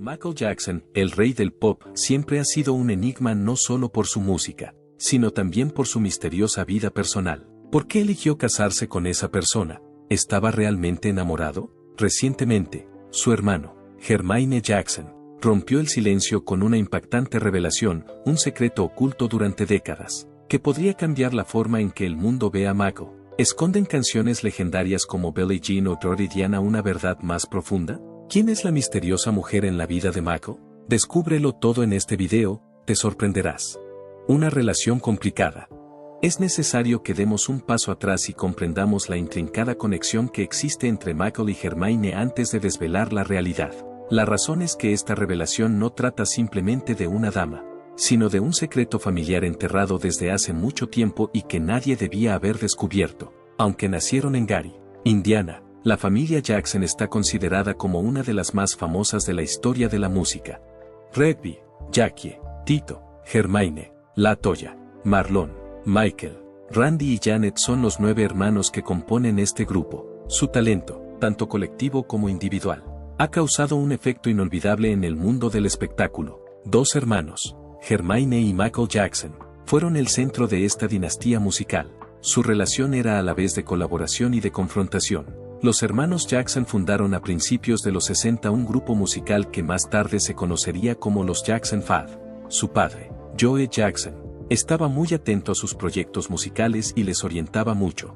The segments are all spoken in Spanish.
Michael Jackson, el rey del pop, siempre ha sido un enigma no solo por su música, sino también por su misteriosa vida personal. ¿Por qué eligió casarse con esa persona? ¿Estaba realmente enamorado? Recientemente, su hermano, Jermaine Jackson, rompió el silencio con una impactante revelación, un secreto oculto durante décadas, que podría cambiar la forma en que el mundo ve a Michael. ¿Esconden canciones legendarias como Billie Jean o Dirty Diana una verdad más profunda? ¿Quién es la misteriosa mujer en la vida de Michael? Descúbrelo todo en este video, te sorprenderás. Una relación complicada. Es necesario que demos un paso atrás y comprendamos la intrincada conexión que existe entre Michael y Jermaine antes de desvelar la realidad. La razón es que esta revelación no trata simplemente de una dama, sino de un secreto familiar enterrado desde hace mucho tiempo y que nadie debía haber descubierto. Aunque nacieron en Gary, Indiana, la familia Jackson está considerada como una de las más famosas de la historia de la música. Redby, Jackie, Tito, Jermaine, LaToya, Marlon, Michael, Randy y Janet son los 9 hermanos que componen este grupo. Su talento, tanto colectivo como individual, ha causado un efecto inolvidable en el mundo del espectáculo. 2 hermanos, Jermaine y Michael Jackson, fueron el centro de esta dinastía musical. Su relación era a la vez de colaboración y de confrontación. Los hermanos Jackson fundaron a principios de los 60 un grupo musical que más tarde se conocería como los Jackson 5. Su padre, Joe Jackson, estaba muy atento a sus proyectos musicales y les orientaba mucho.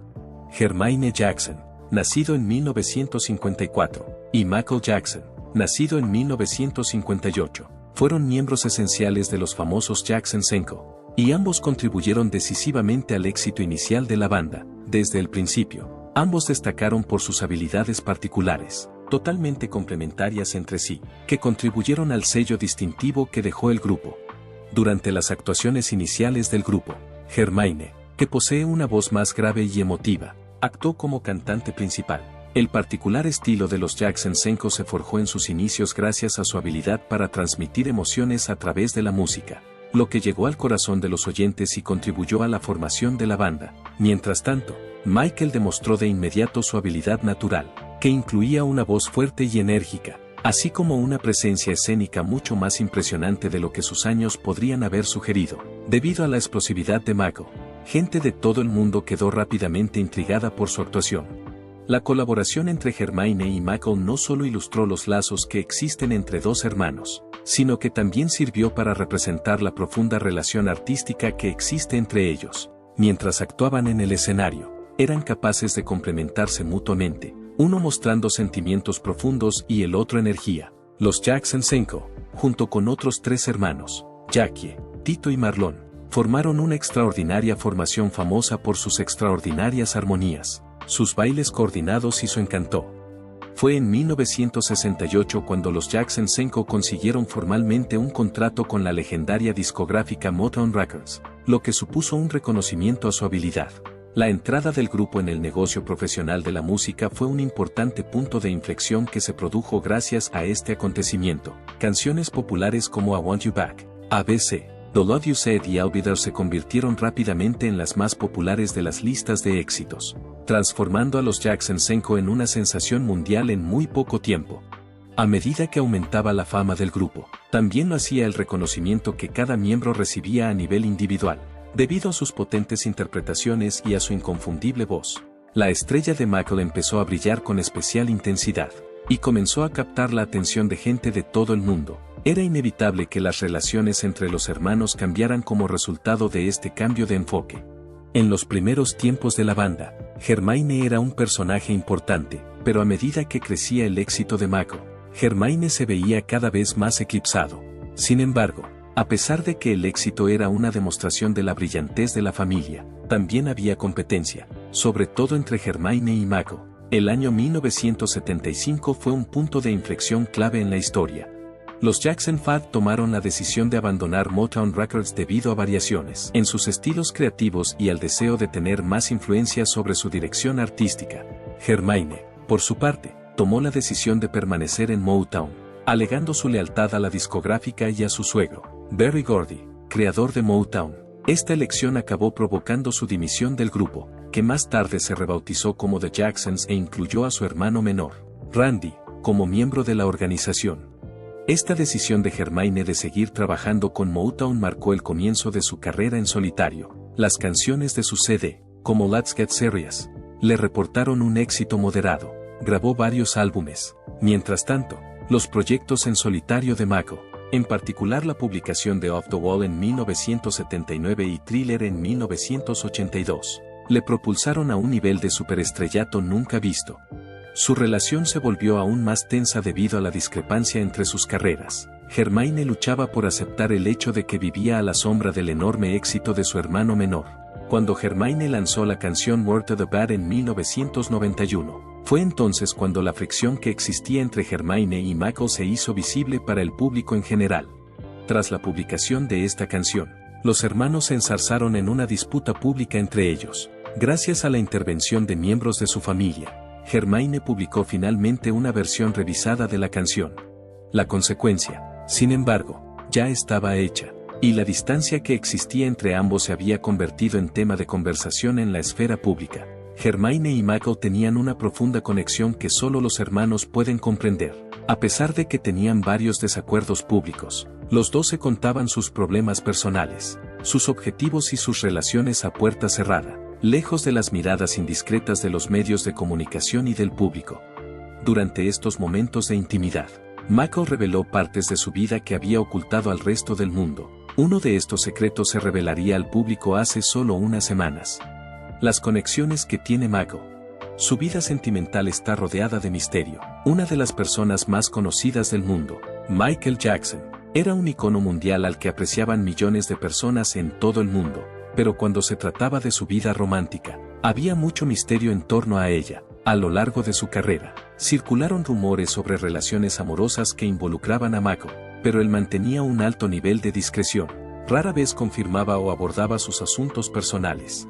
Jermaine Jackson, nacido en 1954, y Michael Jackson, nacido en 1958, fueron miembros esenciales de los famosos Jackson 5, y ambos contribuyeron decisivamente al éxito inicial de la banda. Desde el principio, ambos destacaron por sus habilidades particulares, totalmente complementarias entre sí, que contribuyeron al sello distintivo que dejó el grupo. Durante las actuaciones iniciales del grupo, Jermaine, que posee una voz más grave y emotiva, actuó como cantante principal. El particular estilo de los Jackson 5 se forjó en sus inicios gracias a su habilidad para transmitir emociones a través de la música, lo que llegó al corazón de los oyentes y contribuyó a la formación de la banda. Mientras tanto, Michael demostró de inmediato su habilidad natural, que incluía una voz fuerte y enérgica, así como una presencia escénica mucho más impresionante de lo que sus años podrían haber sugerido. Debido a la explosividad de Michael, gente de todo el mundo quedó rápidamente intrigada por su actuación. La colaboración entre Jermaine y Michael no solo ilustró los lazos que existen entre 2 hermanos, sino que también sirvió para representar la profunda relación artística que existe entre ellos. Mientras actuaban en el escenario, eran capaces de complementarse mutuamente, uno mostrando sentimientos profundos y el otro energía. Los Jackson 5, junto con otros 3 hermanos, Jackie, Tito y Marlon, formaron una extraordinaria formación famosa por sus extraordinarias armonías, sus bailes coordinados y su encanto. Fue en 1968 cuando los Jackson 5 consiguieron formalmente un contrato con la legendaria discográfica Motown Records, lo que supuso un reconocimiento a su habilidad. La entrada del grupo en el negocio profesional de la música fue un importante punto de inflexión que se produjo gracias a este acontecimiento. Canciones populares como I Want You Back, ABC, The Love You Said y I'll Be There se convirtieron rápidamente en las más populares de las listas de éxitos, transformando a los Jackson 5 en una sensación mundial en muy poco tiempo. A medida que aumentaba la fama del grupo, también lo hacía el reconocimiento que cada miembro recibía a nivel individual. Debido a sus potentes interpretaciones y a su inconfundible voz, la estrella de Michael empezó a brillar con especial intensidad, y comenzó a captar la atención de gente de todo el mundo. Era inevitable que las relaciones entre los hermanos cambiaran como resultado de este cambio de enfoque. En los primeros tiempos de la banda, Jermaine era un personaje importante, pero a medida que crecía el éxito de Michael, Jermaine se veía cada vez más eclipsado. Sin embargo, a pesar de que el éxito era una demostración de la brillantez de la familia, también había competencia, sobre todo entre Jermaine y Michael. El año 1975 fue un punto de inflexión clave en la historia. Los Jackson 5 tomaron la decisión de abandonar Motown Records debido a variaciones en sus estilos creativos y al deseo de tener más influencia sobre su dirección artística. Jermaine, por su parte, tomó la decisión de permanecer en Motown, alegando su lealtad a la discográfica y a su suegro, Berry Gordy, creador de Motown. Esta elección acabó provocando su dimisión del grupo, que más tarde se rebautizó como The Jacksons e incluyó a su hermano menor, Randy, como miembro de la organización. Esta decisión de Hermione de seguir trabajando con Motown marcó el comienzo de su carrera en solitario. Las canciones de su CD, como Let's Get Serious, le reportaron un éxito moderado. Grabó varios álbumes. Mientras tanto, los proyectos en solitario de Michael, en particular la publicación de Off the Wall en 1979 y Thriller en 1982, le propulsaron a un nivel de superestrellato nunca visto. Su relación se volvió aún más tensa debido a la discrepancia entre sus carreras. Hermione luchaba por aceptar el hecho de que vivía a la sombra del enorme éxito de su hermano menor. Cuando Hermione lanzó la canción Word to the Bad en 1991, fue entonces cuando la fricción que existía entre Hermione y Michael se hizo visible para el público en general. Tras la publicación de esta canción, los hermanos se enzarzaron en una disputa pública entre ellos. Gracias a la intervención de miembros de su familia, Hermione publicó finalmente una versión revisada de la canción. La consecuencia, sin embargo, ya estaba hecha, y la distancia que existía entre ambos se había convertido en tema de conversación en la esfera pública. Hermione y Michael tenían una profunda conexión que solo los hermanos pueden comprender. A pesar de que tenían varios desacuerdos públicos, los dos se contaban sus problemas personales, sus objetivos y sus relaciones a puerta cerrada, lejos de las miradas indiscretas de los medios de comunicación y del público. Durante estos momentos de intimidad, Michael reveló partes de su vida que había ocultado al resto del mundo. Uno de estos secretos se revelaría al público hace solo unas semanas. Las conexiones que tiene Michael. Su vida sentimental está rodeada de misterio. Una de las personas más conocidas del mundo, Michael Jackson, era un icono mundial al que apreciaban millones de personas en todo el mundo, pero cuando se trataba de su vida romántica, había mucho misterio en torno a ella. A lo largo de su carrera, circularon rumores sobre relaciones amorosas que involucraban a Michael, pero él mantenía un alto nivel de discreción. Rara vez confirmaba o abordaba sus asuntos personales.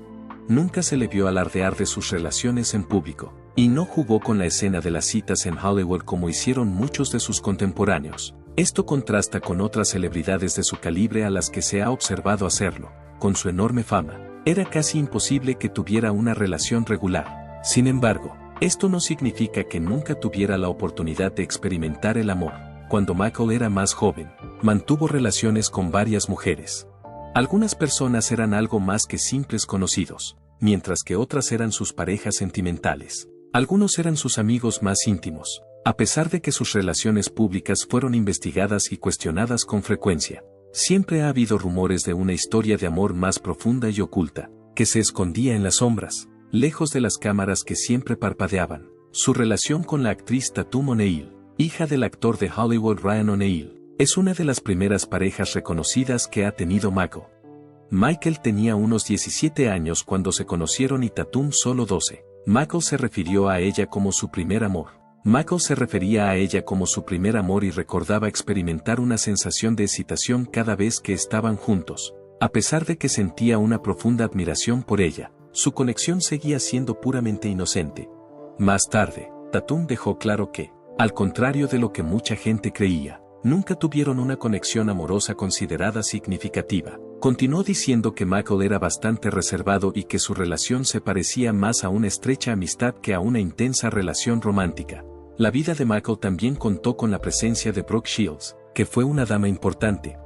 Nunca se le vio alardear de sus relaciones en público, y no jugó con la escena de las citas en Hollywood como hicieron muchos de sus contemporáneos. Esto contrasta con otras celebridades de su calibre a las que se ha observado hacerlo. Con su enorme fama, era casi imposible que tuviera una relación regular. Sin embargo, esto no significa que nunca tuviera la oportunidad de experimentar el amor. Cuando Michael era más joven, mantuvo relaciones con varias mujeres. Algunas personas eran algo más que simples conocidos, mientras que otras eran sus parejas sentimentales. Algunos eran sus amigos más íntimos, a pesar de que sus relaciones públicas fueron investigadas y cuestionadas con frecuencia. Siempre ha habido rumores de una historia de amor más profunda y oculta, que se escondía en las sombras, lejos de las cámaras que siempre parpadeaban. Su relación con la actriz Tatum O'Neil, hija del actor de Hollywood Ryan O'Neil, es una de las primeras parejas reconocidas que ha tenido Michael. Michael tenía unos 17 años cuando se conocieron y Tatum solo 12. Michael se refirió a ella como su primer amor. Michael se refería a ella como su primer amor y recordaba experimentar una sensación de excitación cada vez que estaban juntos. A pesar de que sentía una profunda admiración por ella, su conexión seguía siendo puramente inocente. Más tarde, Tatum dejó claro que, al contrario de lo que mucha gente creía, nunca tuvieron una conexión amorosa considerada significativa. Continuó diciendo que Michael era bastante reservado y que su relación se parecía más a una estrecha amistad que a una intensa relación romántica. La vida de Michael también contó con la presencia de Brooke Shields, que fue una dama importante.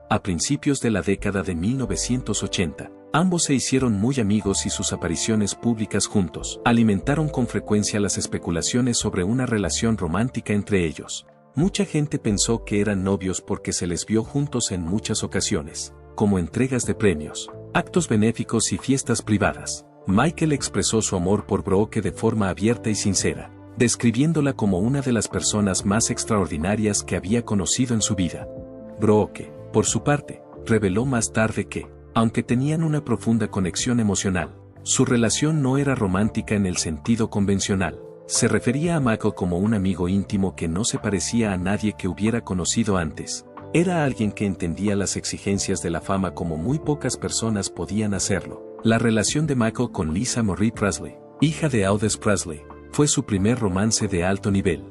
A principios de la década de 1980, ambos se hicieron muy amigos y sus apariciones públicas juntos alimentaron con frecuencia las especulaciones sobre una relación romántica entre ellos. Mucha gente pensó que eran novios porque se les vio juntos en muchas ocasiones, como entregas de premios, actos benéficos y fiestas privadas. Michael expresó su amor por Brooke de forma abierta y sincera, describiéndola como una de las personas más extraordinarias que había conocido en su vida. Brooke, por su parte, reveló más tarde que, aunque tenían una profunda conexión emocional, su relación no era romántica en el sentido convencional. Se refería a Michael como un amigo íntimo que no se parecía a nadie que hubiera conocido antes. Era alguien que entendía las exigencias de la fama como muy pocas personas podían hacerlo. La relación de Michael con Lisa Marie Presley, hija de Elvis Presley, fue su primer romance de alto nivel.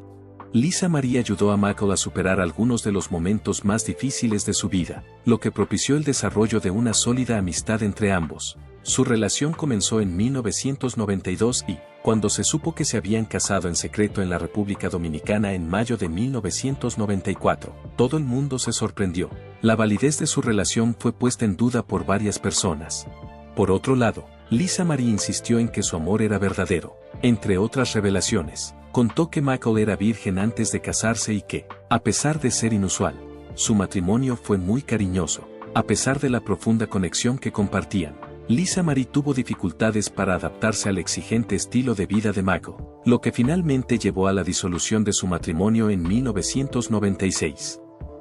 Lisa Marie ayudó a Michael a superar algunos de los momentos más difíciles de su vida, lo que propició el desarrollo de una sólida amistad entre ambos. Su relación comenzó en 1992 y, Cuando se supo que se habían casado en secreto en la República Dominicana en mayo de 1994, todo el mundo se sorprendió. La validez de su relación fue puesta en duda por varias personas. Por otro lado, Lisa Marie insistió en que su amor era verdadero. Entre otras revelaciones, contó que Michael era virgen antes de casarse y que, a pesar de ser inusual, su matrimonio fue muy cariñoso. A pesar de la profunda conexión que compartían, Lisa Marie tuvo dificultades para adaptarse al exigente estilo de vida de Michael, lo que finalmente llevó a la disolución de su matrimonio en 1996.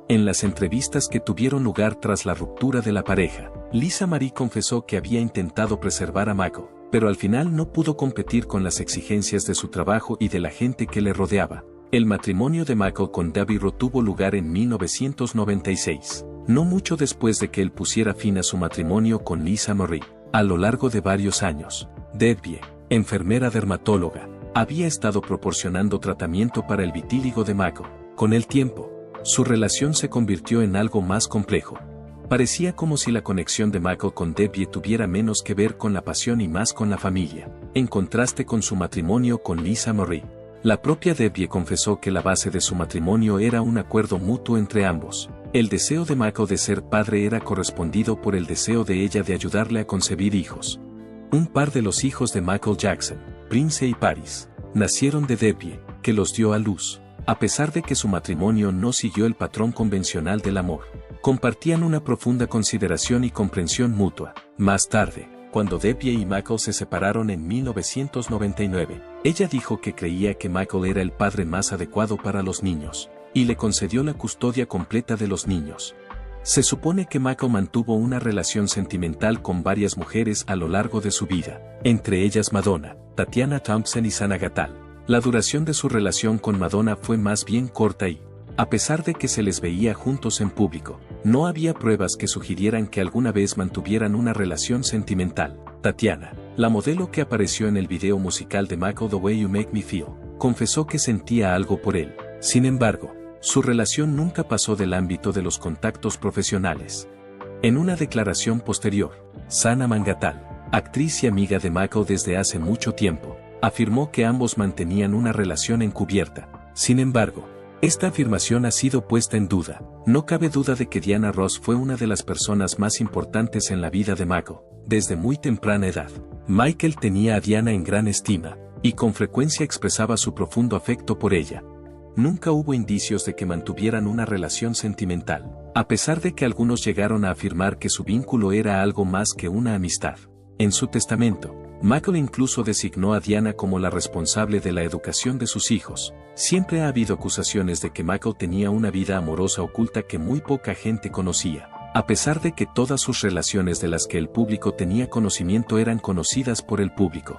En las entrevistas que tuvieron lugar tras la ruptura de la pareja, Lisa Marie confesó que había intentado preservar a Michael, pero al final no pudo competir con las exigencias de su trabajo y de la gente que le rodeaba. El matrimonio de Michael con Debbie Rowe tuvo lugar en 1996, no mucho después de que él pusiera fin a su matrimonio con Lisa Marie. A lo largo de varios años, Debbie, enfermera dermatóloga, había estado proporcionando tratamiento para el vitíligo de Michael. Con el tiempo, su relación se convirtió en algo más complejo. Parecía como si la conexión de Michael con Debbie tuviera menos que ver con la pasión y más con la familia, en contraste con su matrimonio con Lisa Marie. La propia Debbie confesó que la base de su matrimonio era un acuerdo mutuo entre ambos. El deseo de Michael de ser padre era correspondido por el deseo de ella de ayudarle a concebir hijos. Un par de los hijos de Michael Jackson, Prince y Paris, nacieron de Debbie, que los dio a luz. A pesar de que su matrimonio no siguió el patrón convencional del amor, compartían una profunda consideración y comprensión mutua. Más tarde, cuando Debbie y Michael se separaron en 1999, ella dijo que creía que Michael era el padre más adecuado para los niños, y le concedió la custodia completa de los niños. Se supone que Michael mantuvo una relación sentimental con varias mujeres a lo largo de su vida, entre ellas Madonna, Tatiana Thompson y Sana Gatal. La duración de su relación con Madonna fue más bien corta y, a pesar de que se les veía juntos en público, no había pruebas que sugirieran que alguna vez mantuvieran una relación sentimental. Tatiana, la modelo que apareció en el video musical de Michael The Way You Make Me Feel, confesó que sentía algo por él. Sin embargo, su relación nunca pasó del ámbito de los contactos profesionales. En una declaración posterior, Sana Mangatal, actriz y amiga de Michael desde hace mucho tiempo, afirmó que ambos mantenían una relación encubierta. Sin embargo, esta afirmación ha sido puesta en duda. No cabe duda de que Diana Ross fue una de las personas más importantes en la vida de Michael, desde muy temprana edad. Michael tenía a Diana en gran estima, y con frecuencia expresaba su profundo afecto por ella. Nunca hubo indicios de que mantuvieran una relación sentimental, a pesar de que algunos llegaron a afirmar que su vínculo era algo más que una amistad. En su testamento, Michael incluso designó a Diana como la responsable de la educación de sus hijos. Siempre ha habido acusaciones de que Michael tenía una vida amorosa oculta que muy poca gente conocía, a pesar de que todas sus relaciones de las que el público tenía conocimiento eran conocidas por el público.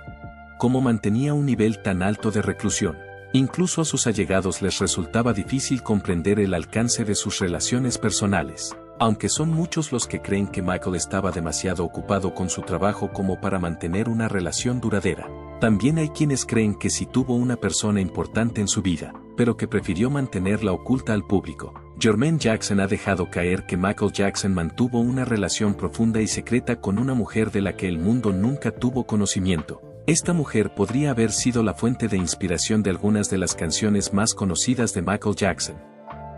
Como mantenía un nivel tan alto de reclusión, incluso a sus allegados les resultaba difícil comprender el alcance de sus relaciones personales. Aunque son muchos los que creen que Michael estaba demasiado ocupado con su trabajo como para mantener una relación duradera, también hay quienes creen que sí tuvo una persona importante en su vida, pero que prefirió mantenerla oculta al público. Jermaine Jackson ha dejado caer que Michael Jackson mantuvo una relación profunda y secreta con una mujer de la que el mundo nunca tuvo conocimiento. Esta mujer podría haber sido la fuente de inspiración de algunas de las canciones más conocidas de Michael Jackson.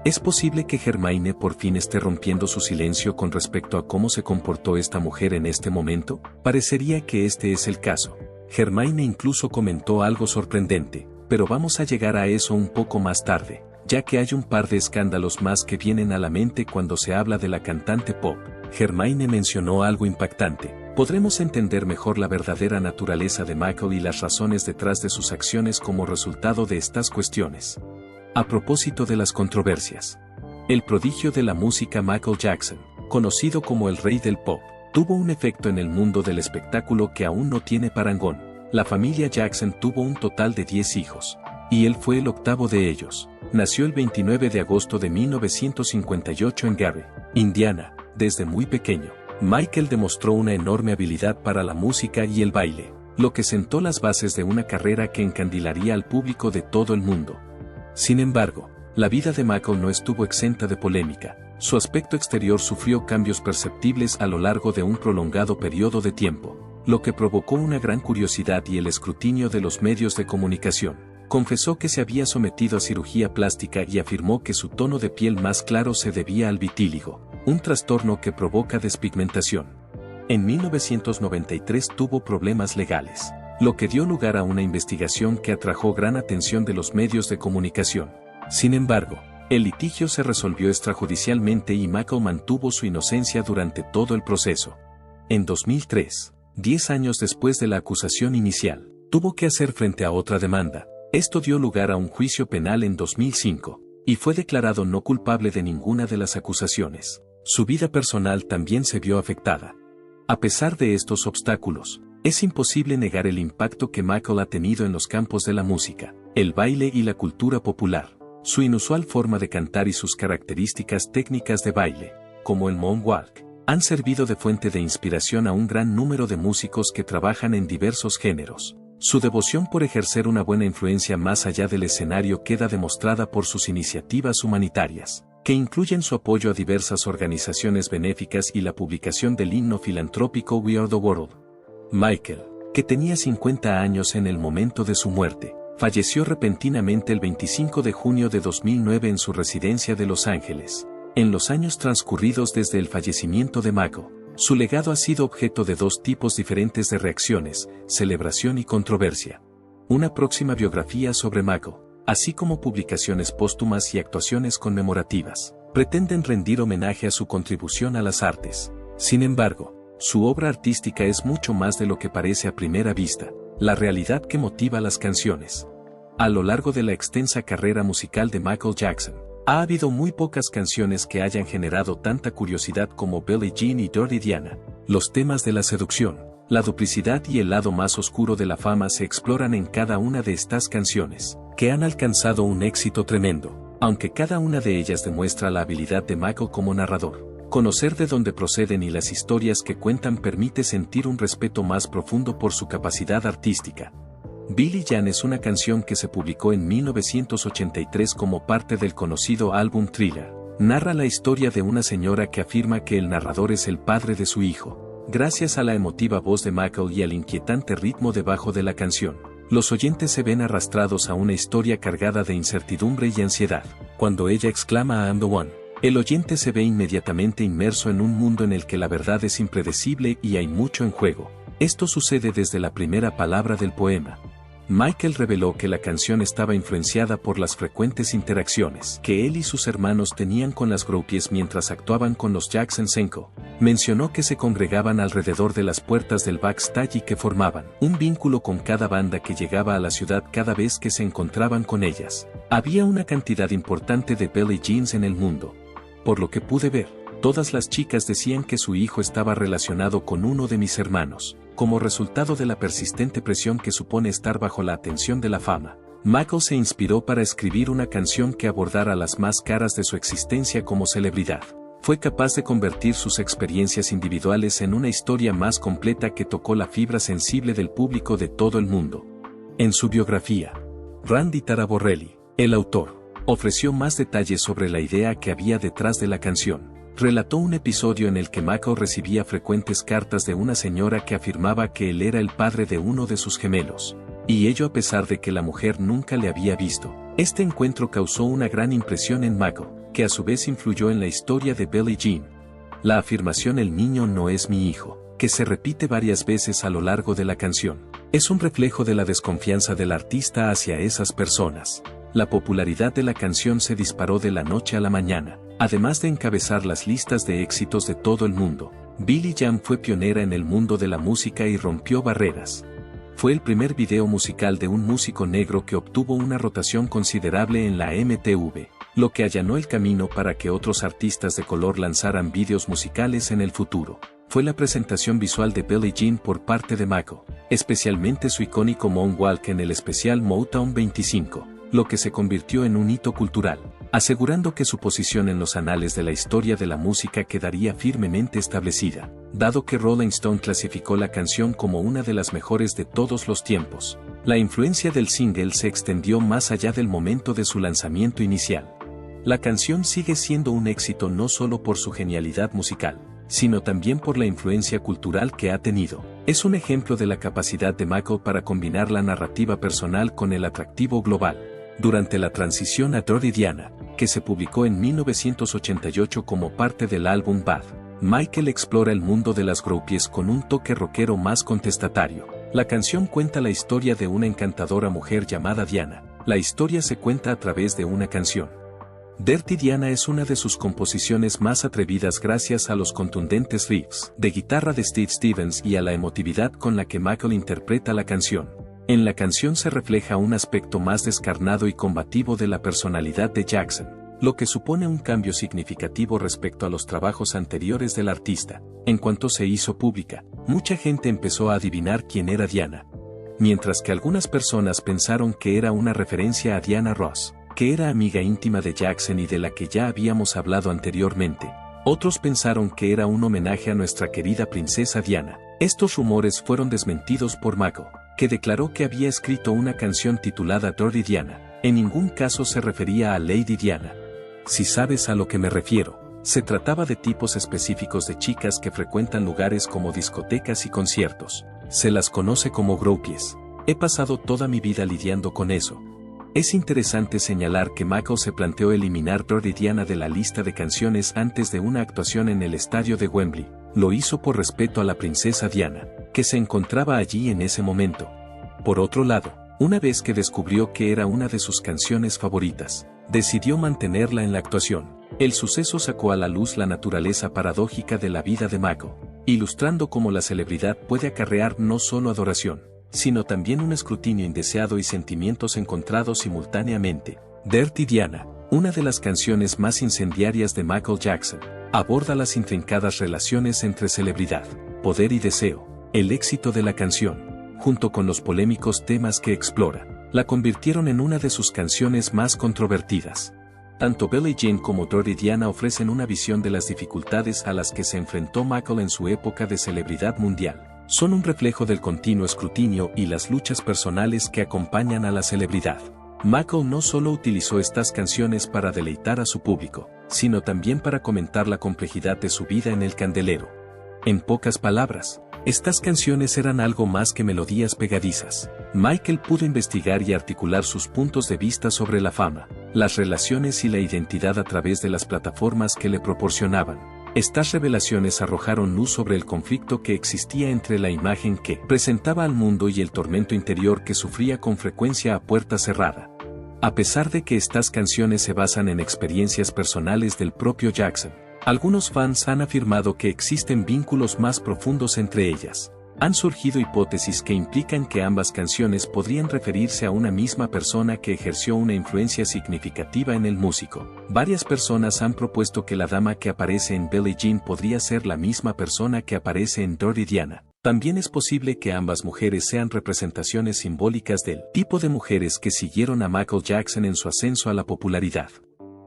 ¿Es posible que Hermione por fin esté rompiendo su silencio con respecto a cómo se comportó esta mujer en este momento? Parecería que este es el caso. Hermione incluso comentó algo sorprendente, pero vamos a llegar a eso un poco más tarde, ya que hay un par de escándalos más que vienen a la mente cuando se habla de la cantante pop. Hermione mencionó algo impactante. Podremos entender mejor la verdadera naturaleza de Michael y las razones detrás de sus acciones como resultado de estas cuestiones. A propósito de las controversias, el prodigio de la música Michael Jackson, conocido como el rey del pop, tuvo un efecto en el mundo del espectáculo que aún no tiene parangón. La familia Jackson tuvo un total de 10 hijos, y él fue el octavo de ellos. Nació el 29 de agosto de 1958 en Gary, Indiana. Desde muy pequeño, Michael demostró una enorme habilidad para la música y el baile, lo que sentó las bases de una carrera que encandilaría al público de todo el mundo. Sin embargo, la vida de Michael no estuvo exenta de polémica. Su aspecto exterior sufrió cambios perceptibles a lo largo de un prolongado periodo de tiempo. lo que provocó una gran curiosidad y el escrutinio de los medios de comunicación. Confesó que se había sometido a cirugía plástica y afirmó que su tono de piel más claro se debía al vitíligo, un trastorno que provoca despigmentación. En 1993 tuvo problemas legales, lo que dio lugar a una investigación que atrajo gran atención de los medios de comunicación. Sin embargo, el litigio se resolvió extrajudicialmente y Michael mantuvo su inocencia durante todo el proceso. En 2003, 10 años después de la acusación inicial, tuvo que hacer frente a otra demanda. Esto dio lugar a un juicio penal en 2005, y fue declarado no culpable de ninguna de las acusaciones. Su vida personal también se vio afectada. A pesar de estos obstáculos, es imposible negar el impacto que Michael ha tenido en los campos de la música, el baile y la cultura popular. Su inusual forma de cantar y sus características técnicas de baile, como el moonwalk, han servido de fuente de inspiración a un gran número de músicos que trabajan en diversos géneros. Su devoción por ejercer una buena influencia más allá del escenario queda demostrada por sus iniciativas humanitarias, que incluyen su apoyo a diversas organizaciones benéficas y la publicación del himno filantrópico We Are the World. Michael, que tenía 50 años en el momento de su muerte, falleció repentinamente el 25 de junio de 2009 en su residencia de Los Ángeles. En los años transcurridos desde el fallecimiento de Michael, su legado ha sido objeto de dos tipos diferentes de reacciones, celebración y controversia. Una próxima biografía sobre Michael, así como publicaciones póstumas y actuaciones conmemorativas, pretenden rendir homenaje a su contribución a las artes. Sin embargo, su obra artística es mucho más de lo que parece a primera vista, la realidad que motiva las canciones. A lo largo de la extensa carrera musical de Michael Jackson, ha habido muy pocas canciones que hayan generado tanta curiosidad como Billie Jean y Dirty Diana. Los temas de la seducción, la duplicidad y el lado más oscuro de la fama se exploran en cada una de estas canciones, que han alcanzado un éxito tremendo, aunque cada una de ellas demuestra la habilidad de Michael como narrador. Conocer de dónde proceden y las historias que cuentan permite sentir un respeto más profundo por su capacidad artística. Billie Jean es una canción que se publicó en 1983 como parte del conocido álbum Thriller. Narra la historia de una señora que afirma que el narrador es el padre de su hijo. Gracias a la emotiva voz de Michael y al inquietante ritmo debajo de la canción, los oyentes se ven arrastrados a una historia cargada de incertidumbre y ansiedad. Cuando ella exclama "I'm the one", el oyente se ve inmediatamente inmerso en un mundo en el que la verdad es impredecible y hay mucho en juego. Esto sucede desde la primera palabra del poema. Michael reveló que la canción estaba influenciada por las frecuentes interacciones que él y sus hermanos tenían con las groupies mientras actuaban con los Jackson 5. Mencionó que se congregaban alrededor de las puertas del backstage y que formaban un vínculo con cada banda que llegaba a la ciudad cada vez que se encontraban con ellas. Había una cantidad importante de Billie Jeans en el mundo. Por lo que pude ver, todas las chicas decían que su hijo estaba relacionado con uno de mis hermanos. Como resultado de la persistente presión que supone estar bajo la atención de la fama, Michael se inspiró para escribir una canción que abordara las más caras de su existencia como celebridad. Fue capaz de convertir sus experiencias individuales en una historia más completa que tocó la fibra sensible del público de todo el mundo. En su biografía, Randy Taraborrelli, el autor, ofreció más detalles sobre la idea que había detrás de la canción. Relató un episodio en el que Michael recibía frecuentes cartas de una señora que afirmaba que él era el padre de uno de sus gemelos, y ello a pesar de que la mujer nunca le había visto. Este encuentro causó una gran impresión en Michael, que a su vez influyó en la historia de Billie Jean. La afirmación "el niño no es mi hijo", que se repite varias veces a lo largo de la canción, es un reflejo de la desconfianza del artista hacia esas personas. La popularidad de la canción se disparó de la noche a la mañana. Además de encabezar las listas de éxitos de todo el mundo, Billie Jean fue pionera en el mundo de la música y rompió barreras. Fue el primer video musical de un músico negro que obtuvo una rotación considerable en la MTV, lo que allanó el camino para que otros artistas de color lanzaran videos musicales en el futuro. Fue la presentación visual de Billie Jean por parte de Michael, especialmente su icónico moonwalk en el especial Motown 25. Lo que se convirtió en un hito cultural, asegurando que su posición en los anales de la historia de la música quedaría firmemente establecida, dado que Rolling Stone clasificó la canción como una de las mejores de todos los tiempos. La influencia del single se extendió más allá del momento de su lanzamiento inicial. La canción sigue siendo un éxito no solo por su genialidad musical, sino también por la influencia cultural que ha tenido. Es un ejemplo de la capacidad de Michael para combinar la narrativa personal con el atractivo global. Durante la transición a Dirty Diana, que se publicó en 1988 como parte del álbum Bad, Michael explora el mundo de las groupies con un toque rockero más contestatario. La canción cuenta la historia de una encantadora mujer llamada Diana. La historia se cuenta a través de una canción. Dirty Diana es una de sus composiciones más atrevidas gracias a los contundentes riffs de guitarra de Steve Stevens y a la emotividad con la que Michael interpreta la canción. En la canción se refleja un aspecto más descarnado y combativo de la personalidad de Jackson, lo que supone un cambio significativo respecto a los trabajos anteriores del artista. En cuanto se hizo pública, mucha gente empezó a adivinar quién era Diana, mientras que algunas personas pensaron que era una referencia a Diana Ross, que era amiga íntima de Jackson y de la que ya habíamos hablado anteriormente. Otros pensaron que era un homenaje a nuestra querida princesa Diana. Estos rumores fueron desmentidos por Michael, que declaró que había escrito una canción titulada Dirty Diana. En ningún caso se refería a Lady Diana. Si sabes a lo que me refiero, se trataba de tipos específicos de chicas que frecuentan lugares como discotecas y conciertos. Se las conoce como groupies. He pasado toda mi vida lidiando con eso. Es interesante señalar que Michael se planteó eliminar Dirty Diana de la lista de canciones antes de una actuación en el estadio de Wembley. Lo hizo por respeto a la princesa Diana, que se encontraba allí en ese momento. Por otro lado, una vez que descubrió que era una de sus canciones favoritas, decidió mantenerla en la actuación. El suceso sacó a la luz la naturaleza paradójica de la vida de Michael, ilustrando cómo la celebridad puede acarrear no solo adoración, sino también un escrutinio indeseado y sentimientos encontrados simultáneamente. Dirty Diana, una de las canciones más incendiarias de Michael Jackson, aborda las intrincadas relaciones entre celebridad, poder y deseo. El éxito de la canción, junto con los polémicos temas que explora, la convirtieron en una de sus canciones más controvertidas. Tanto Billie Jean como Dirty Diana ofrecen una visión de las dificultades a las que se enfrentó Michael en su época de celebridad mundial. Son un reflejo del continuo escrutinio y las luchas personales que acompañan a la celebridad. Michael no solo utilizó estas canciones para deleitar a su público, sino también para comentar la complejidad de su vida en el candelero. En pocas palabras, estas canciones eran algo más que melodías pegadizas. Michael pudo investigar y articular sus puntos de vista sobre la fama, las relaciones y la identidad a través de las plataformas que le proporcionaban. Estas revelaciones arrojaron luz sobre el conflicto que existía entre la imagen que presentaba al mundo y el tormento interior que sufría con frecuencia a puerta cerrada. A pesar de que estas canciones se basan en experiencias personales del propio Jackson, algunos fans han afirmado que existen vínculos más profundos entre ellas. Han surgido hipótesis que implican que ambas canciones podrían referirse a una misma persona que ejerció una influencia significativa en el músico. Varias personas han propuesto que la dama que aparece en Billie Jean podría ser la misma persona que aparece en Dirty Diana. También es posible que ambas mujeres sean representaciones simbólicas del tipo de mujeres que siguieron a Michael Jackson en su ascenso a la popularidad.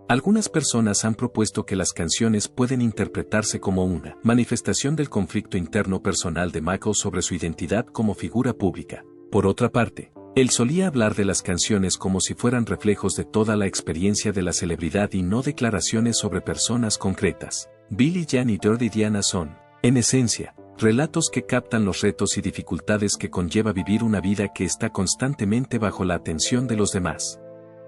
Algunas personas han propuesto que las canciones pueden interpretarse como una manifestación del conflicto interno personal de Michael sobre su identidad como figura pública. Por otra parte, él solía hablar de las canciones como si fueran reflejos de toda la experiencia de la celebridad y no declaraciones sobre personas concretas. Billie Jean y Dirty Diana son, en esencia, relatos que captan los retos y dificultades que conlleva vivir una vida que está constantemente bajo la atención de los demás.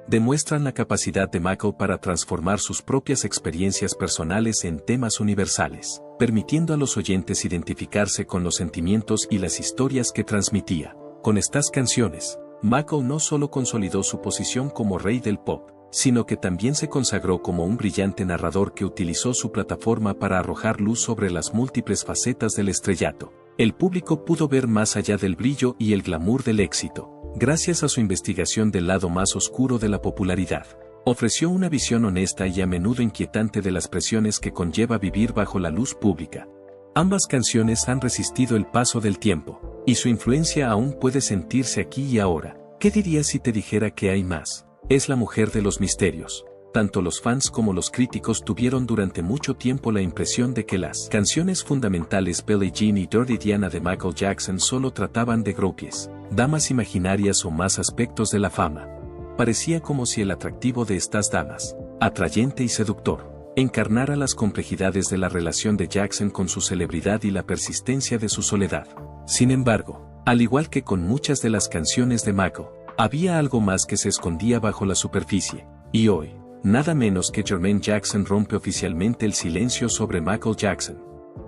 Demuestran la capacidad de Michael para transformar sus propias experiencias personales en temas universales, permitiendo a los oyentes identificarse con los sentimientos y las historias que transmitía. Con estas canciones, Michael no solo consolidó su posición como rey del pop, sino que también se consagró como un brillante narrador que utilizó su plataforma para arrojar luz sobre las múltiples facetas del estrellato. El público pudo ver más allá del brillo y el glamour del éxito. Gracias a su investigación del lado más oscuro de la popularidad, ofreció una visión honesta y a menudo inquietante de las presiones que conlleva vivir bajo la luz pública. Ambas canciones han resistido el paso del tiempo, y su influencia aún puede sentirse aquí y ahora. ¿Qué dirías si te dijera que hay más? Es la mujer de los misterios. Tanto los fans como los críticos tuvieron durante mucho tiempo la impresión de que las canciones fundamentales Billie Jean y Dirty Diana de Michael Jackson solo trataban de groupies, damas imaginarias o más aspectos de la fama. Parecía como si el atractivo de estas damas, atrayente y seductor, encarnara las complejidades de la relación de Jackson con su celebridad y la persistencia de su soledad. Sin embargo, al igual que con muchas de las canciones de Michael, había algo más que se escondía bajo la superficie, y hoy, nada menos que Jermaine Jackson rompe oficialmente el silencio sobre Michael Jackson.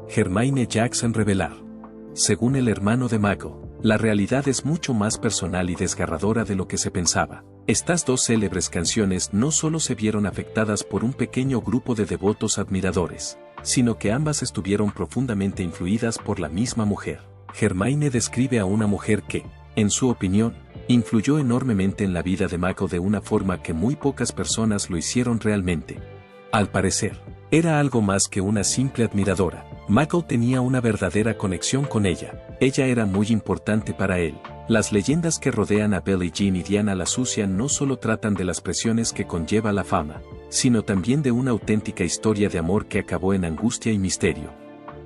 Jermaine Jackson revelar. Según el hermano de Michael, la realidad es mucho más personal y desgarradora de lo que se pensaba. Estas dos célebres canciones no solo se vieron afectadas por un pequeño grupo de devotos admiradores, sino que ambas estuvieron profundamente influidas por la misma mujer. Jermaine describe a una mujer que, en su opinión, influyó enormemente en la vida de Michael de una forma que muy pocas personas lo hicieron realmente. Al parecer, era algo más que una simple admiradora. Michael tenía una verdadera conexión con ella. Ella era muy importante para él. Las leyendas que rodean a Billie Jean y Diana la Sucia no solo tratan de las presiones que conlleva la fama, sino también de una auténtica historia de amor que acabó en angustia y misterio.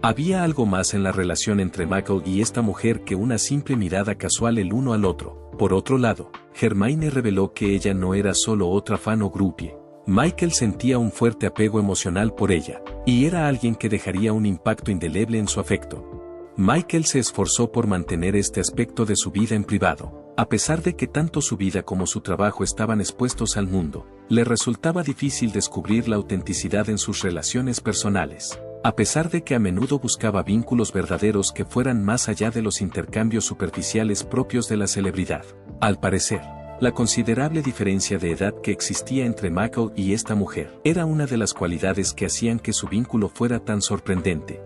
Había algo más en la relación entre Michael y esta mujer que una simple mirada casual el uno al otro. Por otro lado, Jermaine reveló que ella no era solo otra fan o groupie. Michael sentía un fuerte apego emocional por ella, y era alguien que dejaría un impacto indeleble en su afecto. Michael se esforzó por mantener este aspecto de su vida en privado, a pesar de que tanto su vida como su trabajo estaban expuestos al mundo. Le resultaba difícil descubrir la autenticidad en sus relaciones personales, a pesar de que a menudo buscaba vínculos verdaderos que fueran más allá de los intercambios superficiales propios de la celebridad. Al parecer, la considerable diferencia de edad que existía entre Michael y esta mujer era una de las cualidades que hacían que su vínculo fuera tan sorprendente.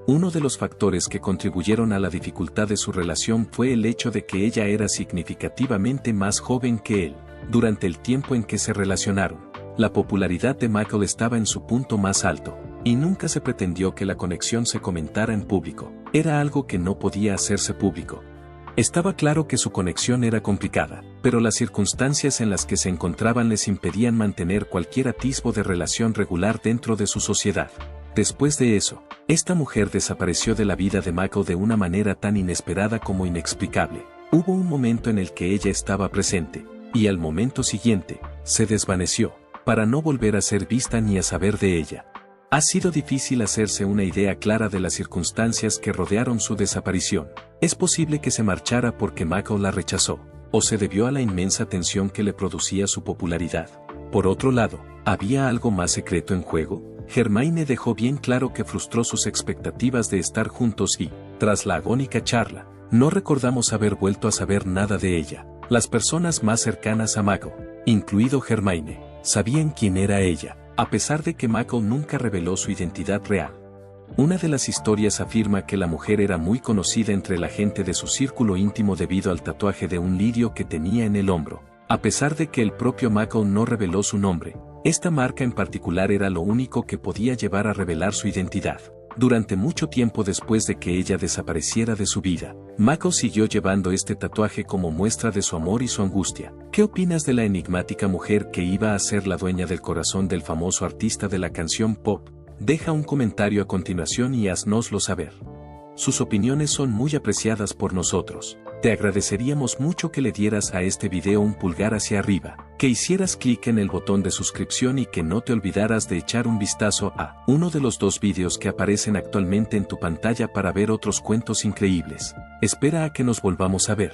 Uno de los factores que contribuyeron a la dificultad de su relación fue el hecho de que ella era significativamente más joven que él. Durante el tiempo en que se relacionaron, la popularidad de Michael estaba en su punto más alto, y nunca se pretendió que la conexión se comentara en público. Era algo que no podía hacerse público. Estaba claro que su conexión era complicada, pero las circunstancias en las que se encontraban les impedían mantener cualquier atisbo de relación regular dentro de su sociedad. Después de eso, esta mujer desapareció de la vida de Michael de una manera tan inesperada como inexplicable. Hubo un momento en el que ella estaba presente, y al momento siguiente, se desvaneció, para no volver a ser vista ni a saber de ella. Ha sido difícil hacerse una idea clara de las circunstancias que rodearon su desaparición. Es posible que se marchara porque Michael la rechazó, o se debió a la inmensa tensión que le producía su popularidad. Por otro lado, ¿había algo más secreto en juego? Jermaine dejó bien claro que frustró sus expectativas de estar juntos y, tras la agónica charla, no recordamos haber vuelto a saber nada de ella. Las personas más cercanas a Michael, incluido Jermaine, sabían quién era ella, a pesar de que Michael nunca reveló su identidad real. Una de las historias afirma que la mujer era muy conocida entre la gente de su círculo íntimo debido al tatuaje de un lirio que tenía en el hombro. A pesar de que el propio Michael no reveló su nombre, esta marca en particular era lo único que podía llevar a revelar su identidad. Durante mucho tiempo después de que ella desapareciera de su vida, Michael siguió llevando este tatuaje como muestra de su amor y su angustia. ¿Qué opinas de la enigmática mujer que iba a ser la dueña del corazón del famoso artista de la canción pop? Deja un comentario a continuación y haznoslo saber. Sus opiniones son muy apreciadas por nosotros. Te agradeceríamos mucho que le dieras a este video un pulgar hacia arriba, que hicieras clic en el botón de suscripción y que no te olvidaras de echar un vistazo a uno de los 2 vídeos que aparecen actualmente en tu pantalla para ver otros cuentos increíbles. Espera a que nos volvamos a ver.